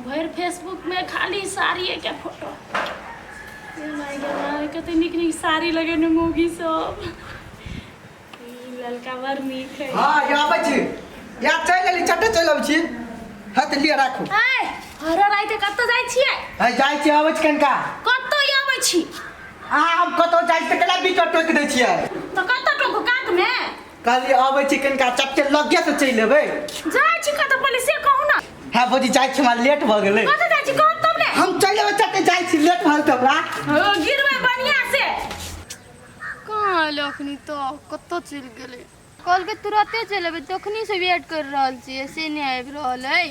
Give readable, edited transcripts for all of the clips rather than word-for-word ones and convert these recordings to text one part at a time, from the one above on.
भर फेसबुक में खाली साड़ी के फोटो कते निक निक साड़ी लगे ने मोगी सब ललका बर नीक है। हां या आबै छी या चल गेली चट्टे चल आबै छी हाथ लिया राखू। ए हरा राइते कत्तो जाय छियै? ए जाय छी आबै छी कनका कत्तो आबै छी? हम कतो जाय त केला बीच टोक दै छियै त कत्तो टोक कात में काली आबै छी कनका चट्टे लगे से चल लेबै। जाय छी कत्तो पहिले से कहू ना। हां भौजी जाय छी हमरा लेट भ गेलै। कत्तो जाय छी कहू तब ने। हम चल लेबै चट्टे जाय छी लेट भल त हमरा। हो गिरबै बढ़िया से। कहाँ लखनी तो कत्तो चल गेले कल के तुरंते चलेबे तखनी से वेट कर रहल छी से नहीं आबि रहल है।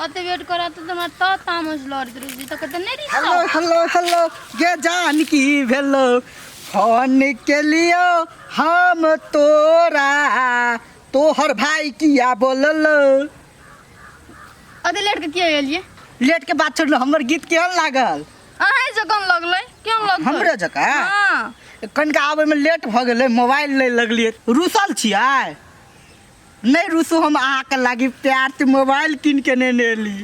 अते वेट करा तो हमरा त तामस लड़ दे त कत नहीं रिसा। हेलो हेलो हेलो ये जान की भेलो फोन के लियो हम तोरा तोहर भाई किया बोललो। अते लेट के किया गेलिए? लेट के बात छोड़ हमर गीत केहन लागल? अहे जकन लगलै केहन लगलै? हमरे जका हां कनका आबै में लेट भ गेलै मोबाइल ले लगलिए रुसल छियै नहीं रुसु हम अहाँ के लागी प्यार से मोबाइल किन के ने एली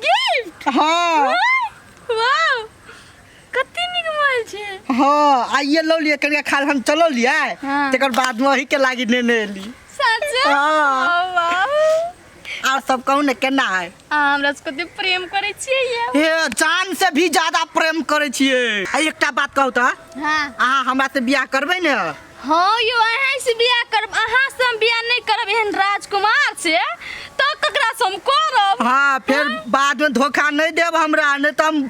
गिफ्ट। हां वाह कत्ते निक मोबाइल छै। हां आइए लो लिए कनका खाल हम चलो लिया हाँ। तकर बाद में वही के लागी ने एली। सच? हां वाह और सब कहू ने केना है? हमरा से कते प्रेम करे छियै ये। हे जान से भी ज्यादा प्रेम करे छियै। आ एकटा बात कहू त हां अहाँ हमरा से बियाह करबै ने? हाँ यो अहाँ से बियाह करब अहाँ से हम बियाह नहीं करब एहन राजकुमार से तो ककरा से हम करब। हाँ फिर बाद में धोखा नहीं देब हमरा नहीं तो हम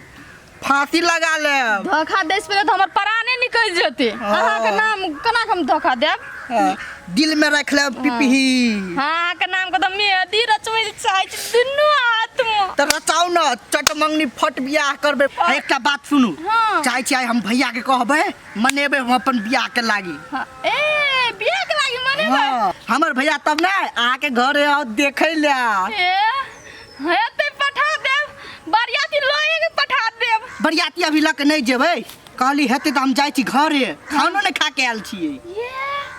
फांसी लगा लेब। धोखा दे से पहले तो हमर प्राणे निकल जेते। अहाँ के नाम केना हम धोखा देब? दिल में रख ले पिपही। हाँ के नाम को तो मेहदी रचबै चाहे छी दुनु हाथ में। त रचाऊ न चटमंगनी फट बियाह करबे। एकटा बात सुनू हाँ। चाहे छी हम भैया के कहबै मनेबे हम अपन बियाह के लागी। हाँ। ए बियाह के लागी मनेबै? हाँ हमर भैया तब ना अहाँ के घरे आओ देखै ले। ए हेते पठा देब बरियाती लए के पठा देब। बरियाती अभी लक नहीं जेबै कहली हेते त हम जाय छी घरे खानो नहीं खा के आयल छियै। ये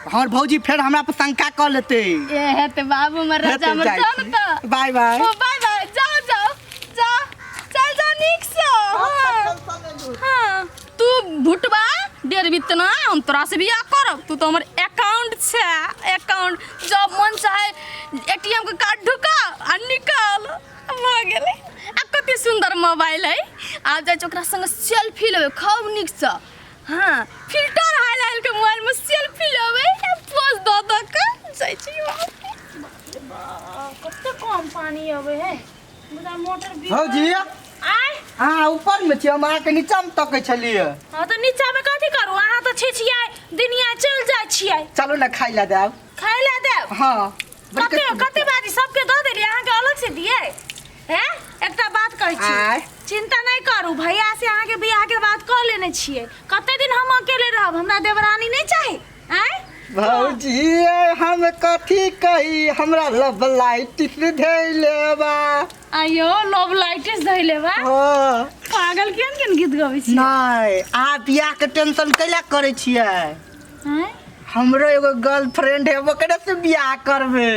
हमर भौजी फिर हमरा पर शंका क लेते। ए हेते बाबू मर राजा मर जान त बाय बाय। ओ बाय बाय जाओ जाओ जा चल जा निक से। हां तू भुटबा डेर बितना हम तोरा से बियाह करब तू तो हमर अकाउंट छे अकाउंट जब मन चाहे एटीएम के कार्ड ढुका आ निकाल भ गेलै। आ कते सुंदर मोबाइल है आ जाय ओकरा संग सेल्फी लेबे खूब निक से। हां फिल्टर हाइलाइट के मोबाइल में सेल्फी लेबे पोज द द के जाय छी। कत्ते कम पानी आवे है मुदा मोटर भी भौजी आय हाँ ऊपर में छी हम अहाँ के नीचा में तकै छलिए। हां त नीचा में कथि करू अहाँ त छिछिया दुनिया चल जाय छियै। चलो ना खाइ ला देब। खाय ला देब? हाँ कते कते बाजी सबके द देली अहाँ के अलग से दिए हैं? एकटा बात कहै छी चिंता नहीं करू भैया से अहाँ के बियाह के बात कह लेने छियै कते दिन हम अकेले रहब हमरा देवरानी नहीं चाही। आय भौजी हम कथी कही हमरा लव लाइट धैले बा। आयो लव लाइट धैले बा? हां पागल केन गीत गाबै छी? नहीं आ बियाह के टेंशन कैला करे छियै? हैं हमरो एगो गर्लफ्रेंड है ओकरे से बियाह करबे।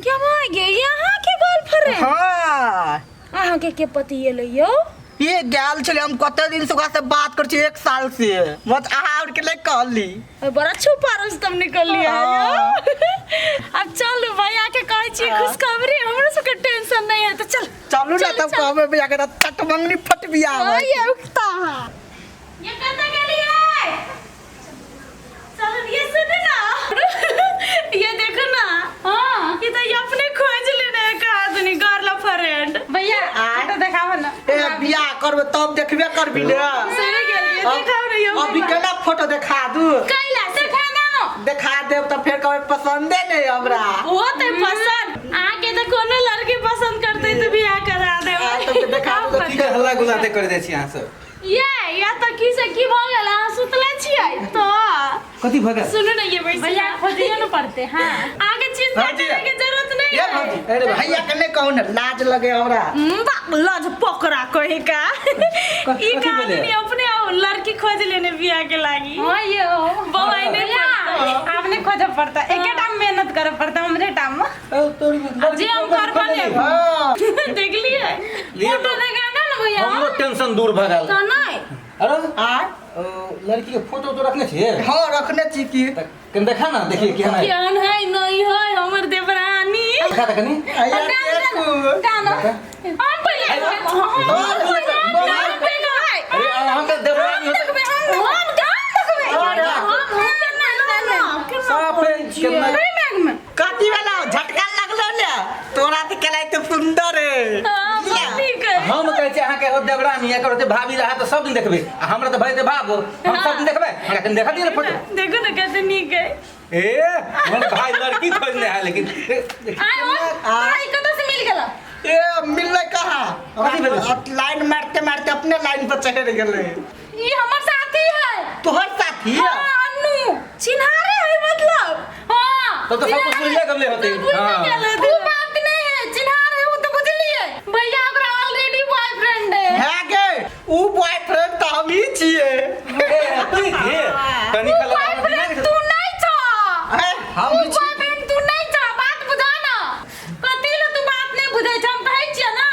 क्या भाई गे यहाँ के गर्लफ्रेंड? हां अहाँ के पति एले यो? ये गैल चले हम कते दिन से ओकरा से बात कर छी 1 साल से मत अहाँ और के ले कहली। बड़ा छुपा रुस्तम निकल लिया यो। अब चल भैया के कहै छी खुशखबरी हमरो सब के टेंशन नहीं है तो चल चलू ना तब कहबे भैया के चटमंगनी फट बियाह हो। ये उठता है ये कते गेलिए? चल ये सुन ना ये देखो ना हां ये तो ये अपने खोज लेने का आदमी गर्लफ्रेंड भैया तो दिखाओ ना। ए बियाह करबे तब देखबे करबी ने। सही गेलिए दिखाओ रे यो। अभी केना फोटो दिखा दू? कैला से खाना नो दिखा देब त फिर कहबे पसंदे नहीं हमरा। वो तो पसंद आके तो कोनो लड़की पसंद करते तो बियाह करा दे। तब दिखा दू की हल्ला गुलाते कर दे छी अहाँ सब। ये या तो की से की भ गेल अहाँ सुतले छियै तो कथी भगा? सुनो ना ये भैया खोजिए न पड़ते हां आगे चिंता करे के जरूरत नहीं ये है। भौजी अरे भैया के नहीं कहू ना लाज लगे हमरा। लाज पकड़ा कहे का ई का आदमी अपने लड़की खोज लेने बियाह के लागी। हां यो बवाई ने आपने खोज पड़ता एके टाइम मेहनत करे पड़ता हमरे टाइम में जे हम करब हाँ देख लिए लिए फोटो तो- देखा ना भैया हमरो टेंशन दूर भगल तो नहीं अरे आय लड़की के फोटो तो रखने छिए हाँ रखने छी की कन देखा ना देखिए क्या है क्या है नहीं है हमर देवरानी देखा था कनी आया देखू गाना हम पहले अरे हम के देवरानी होते साफ है केना कथी वाला झटका लगलो ने तोरा त केलाई त सुंदर है हम कहै छै अहाँ के हो देवरानी या करते भाभी रहा तो सब दिन देखबे आ हमरा तो भाई दे भागो हम सब दिन देखबे हमरा कन देखा दिए फोटो देखो ना कैसे नीक है ए हमर भाई लड़की खोजने है लेकिन आई कतौ से मिल गेला ए मिलले कहाँ कथी भेलै? लाइन मारते मारते अपने लाइन पर चढ़ गेले ये हमर साथी है तोहर साथी हाँ, अन्नू चिन्हारे है मतलब हाँ तब तो सब कुछ बुझले गमले होते हाँ वो बात नहीं है चिन्हार है वो तो बुझलिए भैया ओकरा ऑलरेडी बॉयफ्रेंड है है गे ऊ बॉयफ्रेंड त हम ही छिए ए तू ये कनी वो खला बॉयफ्रेंड तू नहीं था है हम वो ही छिए बॉयफ्रेंड तू नहीं था बात बुझा ना कथी ले तू बात नहीं बुझे छ हम कहै छियै ना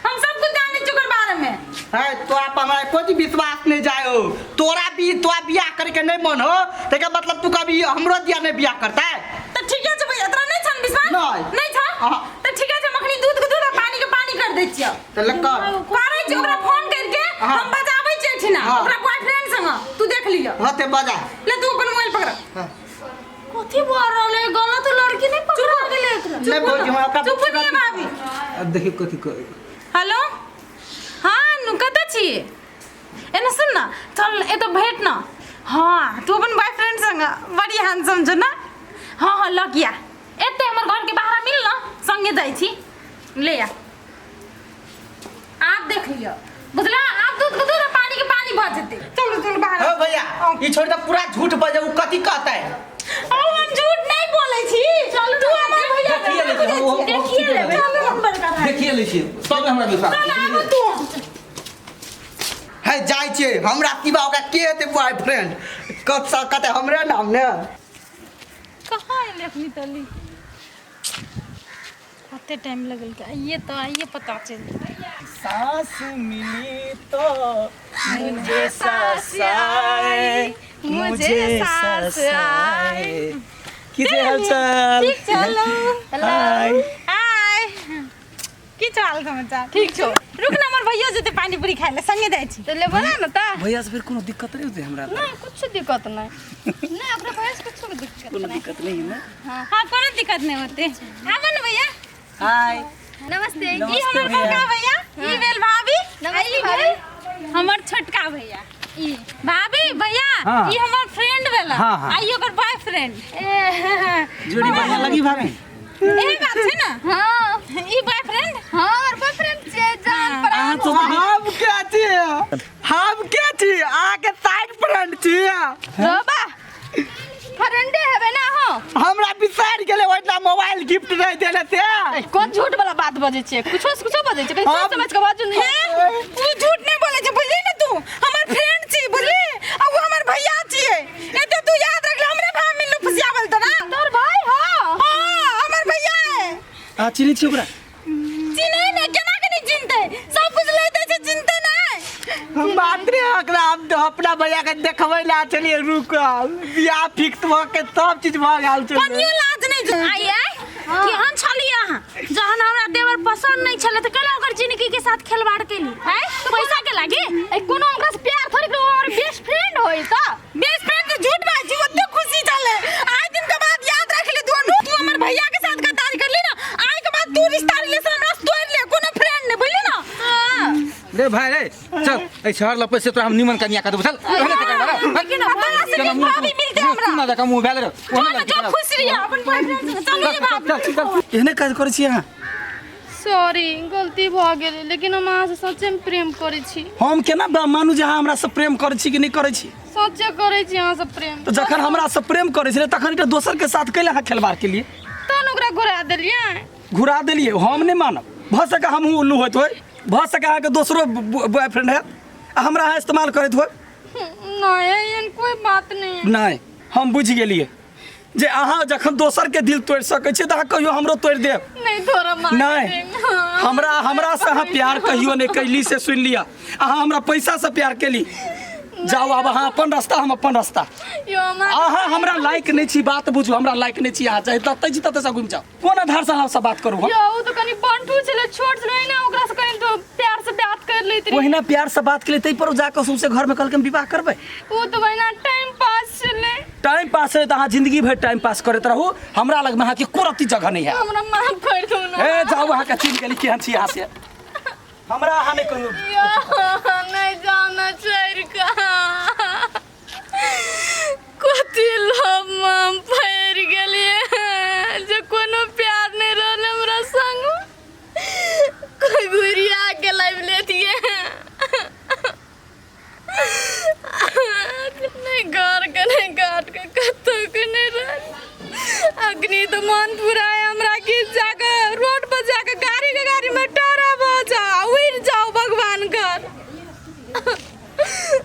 हम सब कुछ जानै छियै ओकर बारे में है तो आप हमारा कोई विश्वास नहीं जाए हो तोरा भी तो बियाह करके नहीं मन हो तेका मतलब तू कभी हमरो दिया नहीं बियाह करता है तो ठीक है भैया तोरा नहीं छन विश्वास नहीं। था हाँ। तो ठीक है मखनी दूध के दूध और पानी के पानी कर दै छियै तो लक्का करै छी ओकरा फोन करके हाँ। हम बजाबै छियै ठिना हाँ। ओकरा बॉयफ्रेंड संग तू देख लियो होते बजा ले तू अपन मोबाइल पकड़ हाँ। कथी बोल रहले गलत लड़की नहीं पकड़ा गेले एकरा नहीं बोल जी, हम आपका चुप नहीं भाभी अब देखिए कथी हेलो हाँ नु कतऽ छी एने सुन ना चल ए तो भेट ना हाँ तू अपन बॉयफ्रेंड संग बड़ी हैंडसम छ ना हाँ हाँ लगिया एते हमर घर के बाहर मिल ना संगे जाइ छी ले आ आप देख लियो बुझला आप दूध के दूध और पानी के पानी भर जेते चल चल बाहर हो भैया ये छोड़ दे पूरा झूठ बजे वो कथी कहता है अब हम झूठ नहीं बोले छी चल तू हमर भैया देखिए लेकिन वो देखिए ले चल हम बड़का भाई देखिए लीजिए सब में हमरा विश्वास चल आबो तू है जाय छे हमरा तिबा ओका के हेते बॉयफ्रेंड कत सा कते हमरे नाम ने कहाँ है लेखनी तली कते टाइम लगल के आइए तो आइए पता चल सांस मिली तो मुझे सांस आए मुझे सांस आए किसे हालचाल ठीक चलो हाय हाय की चाल समाचार ठीक छो रुक ना हमर भैया जते पानी पूरी खाए ले संगे जाय छी तो ले बना ना ता भैया से फिर कोनो दिक्कत नहीं होते हमरा नहीं कुछ दिक्कत नहीं नहीं अपने भैया से कुछ दिक्कत कोनो नहीं दिक्कत नहीं है हां कोनो दिक्कत नहीं होते आबो ना भैया हाय नमस्ते ई नमस्ते हमर भैया। बड़का भैया ई बेल भाभी नमस्ते ई भेल हमर छोटका भैया ई भाभी भैया हाँ। ई हमर फ्रेंड भेला हाँ, हाँ। आई ओकर बॉयफ्रेंड जोड़ी बढ़िया लगी भाभी एही बात छै ना हाँ ई बॉयफ्रेंड हाँ और बॉयफ्रेंड से जान पर हम क्या छिए हम क्या छिए आके साइड फ्रेंड छिए रोबा फ्रेंडे है ना हो हमरा बिसार गेले ओइला मोबाइल गिफ्ट नहीं देले से कौन झूठ वाला बात बजे छे कुछो से कुछो बजे छे कहीं सोच समझ के बाजू नहीं तू झूठ नहीं बोले छै बुझली ना तू हमर फ्रेंड छी बुझली आ वो हमर भैया छिए एते तू याद रख ले हमरे भाई मिलू फसियावल त ना तोर भाई हो हां हमर भैया है आ चिनी छी ओकरा चिन्हे ने केना के नहीं चिन्हते सब कुछ लेते छै चिन्हते नहीं हम बात रे ओकरा हम तो अपना भैया के देखबै ला चलिए रुकल बियाह फिक्स भ के सब चीज भ गेल छै कनियो लाज नहीं छै आइए केहन छली अहाँ जहन हमरा देवर पसंद नहीं छले त कला ओकर जिंदगी के साथ खिलवाड़ केली हैं पैसा के लागे ए कोनो ओकरा से प्यार थोड़ी करो हमारे बेस्ट फ्रेंड होई त बेस्ट फ्रेंड तो झूठ बात जी ओते खुशी चले आज दिन के बाद याद रख ले दोनों तू हमर भैया के साथ गद्दारी कर ली ना आज के बाद तू रिश्ता रिलेशन हमरा से तोड़ ले कोनो फ्रेंड नहीं बुझली ना हां रे भाई रे चल ए शहर लपे से तो हम निमन कन्या कर दो चल लेकिन अपना से भाभी मिलते हमरा ना देखा मुंह भेल रे हां जो खुश रहिए अपन बॉयफ्रेंड से चलो ये भाभी एहने काज करै छी अहाँ सॉरी गलती भ गेलै लेकिन हम अहाँ से सच्चे में प्रेम करै छी हम केना मानू जे अहाँ हमरा से प्रेम करै छी कि नहीं करै छी सच्चे करै छी अहाँ से प्रेम तो जखन हमरा से प्रेम करै छी तखन एकटा दोसर के साथ कैले अहाँ खेलबार के लिए तहन ओकरा घुरा देलियै घुरा देलिए हम नहीं मानब भ सके हम उल्लू होत होय भ सके अहाँ के दोसरो बॉयफ्रेंड है हमरा अहाँ इस्तेमाल करैत होय नहीं एहन कोई बात नहीं नहीं हम बुझ गेलिए जे अहाँ जखन दोसर के दिल तोड़ सकै छी त अहाँ कहियो हमरो तोड़ देब नहीं थोड़ा मार नहीं हमरा से अहाँ प्यार कहियो नहीं कैली से सुन लिया अहाँ हमरा पैसा से प्यार केली जाओ अब अहाँ अपन रास्ता हम अपन रास्ता यो मार अहाँ हमरा लायक नहीं छी बात बुझू हमरा लायक नहीं छी अहाँ चाहे ततै छी ततै से घुम जाओ कोन आधार से अहाँ से बात करू हम यो उ तो कनी बंटू छले छोट छले ना ओकरा से कनी तो प्यार से बात कर लेत रही ओहिना प्यार से बात केली तै पर जाकर से घर में कल के हम विवाह करबै उ तो बहिना टाइम पास छले टाइम पास है तो अहाँ जिंदगी भर टाइम पास करते रहू हमरा लग में अहाँ के कोरती जगह नहीं है हमरा माफ कर दो ना ए जाओ अहाँ के चिन्ह गेली केहन छी अहाँ से हमरा अहाँ नहीं कहियो यो नहीं जाना चाहिए का कथी लोभ में फैर गेलिए जे कोनो प्यार नहीं रहल हमरा संग कोई गुरिया के लाइव लेतिए नहीं घर के नहीं घाट के कतो के नहीं रहल अग्नि तो मन पूरा है हमरा की जाकर रोड पर जाकर गाड़ी में टोरा बजा उड़ जाओ भगवान घर